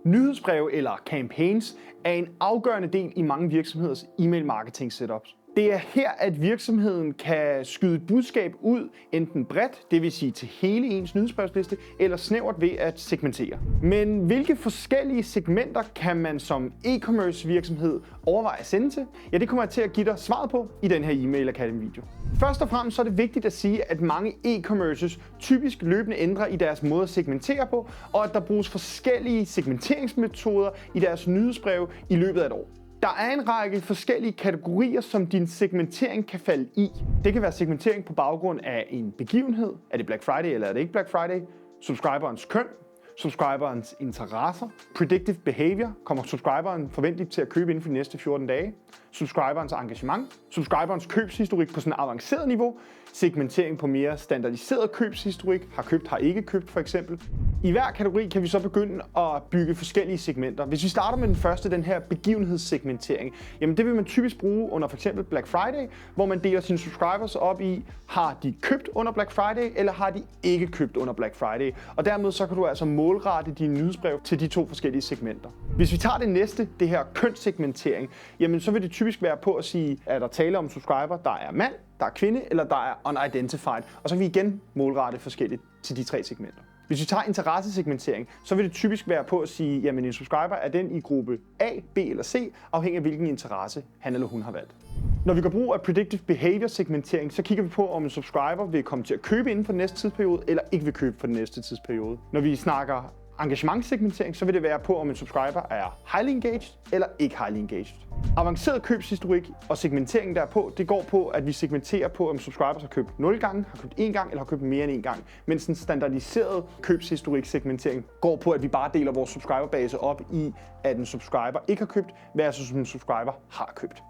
Nyhedsbreve eller campaigns er en afgørende del i mange virksomheders e-mail marketing setups. Det er her, at virksomheden kan skyde et budskab ud, enten bredt, det vil sige til hele ens nyhedsbrevsliste, eller snævert ved at segmentere. Men hvilke forskellige segmenter kan man som e-commerce virksomhed overveje at sende til? Ja, det kommer jeg til at give dig svaret på i den her e-mail Academy video. Først og fremmest så er det vigtigt at sige, at mange e-commerces typisk løbende ændrer i deres måde at segmentere på, og at der bruges forskellige segmenteringsmetoder i deres nyhedsbreve i løbet af et år. Der er en række forskellige kategorier, som din segmentering kan falde i. Det kan være segmentering på baggrund af en begivenhed. Er det Black Friday, eller er det ikke Black Friday? Subscriberens køn, subscriberens interesser, predictive behavior, kommer subscriberen forventeligt til at købe inden for de næste 14 dage, subscriberens engagement, subscriberens købshistorik på sådan et avanceret niveau, segmentering på mere standardiseret købshistorik, har købt, har ikke købt for eksempel. I hver kategori kan vi så begynde at bygge forskellige segmenter. Hvis vi starter med den første, den her begivenhedssegmentering, jamen det vil man typisk bruge under for eksempel Black Friday, hvor man deler sine subscribers op i, har de købt under Black Friday, eller har de ikke købt under Black Friday. Og dermed så kan du altså målrette dine nyhedsbrev til de to forskellige segmenter. Hvis vi tager det næste, det her kønssegmentering, jamen så vil det typisk være på at sige, at der taler om subscriber, der er mand, der er kvinde, eller der er unidentified. Og så vil vi igen målrette forskelligt til de tre segmenter. Hvis vi tager interessesegmentering, så vil det typisk være på at sige, jamen en subscriber er den i gruppe A, B eller C, afhængig af hvilken interesse han eller hun har valgt. Når vi går brug af predictive behavior segmentering, så kigger vi på, om en subscriber vil komme til at købe inden for den næste tidsperiode, eller ikke vil købe for den næste tidsperiode. Når vi snakker engagementsegmentering, så vil det være på, om en subscriber er highly engaged eller ikke highly engaged. Avanceret købshistorik og segmenteringen derpå, det går på, at vi segmenterer på, om subscribers har købt 0 gange, har købt 1 gang eller har købt mere end 1 gang. Mens en standardiseret købshistorik segmentering går på, at vi bare deler vores subscriberbase op i, at en subscriber ikke har købt, versus en subscriber har købt.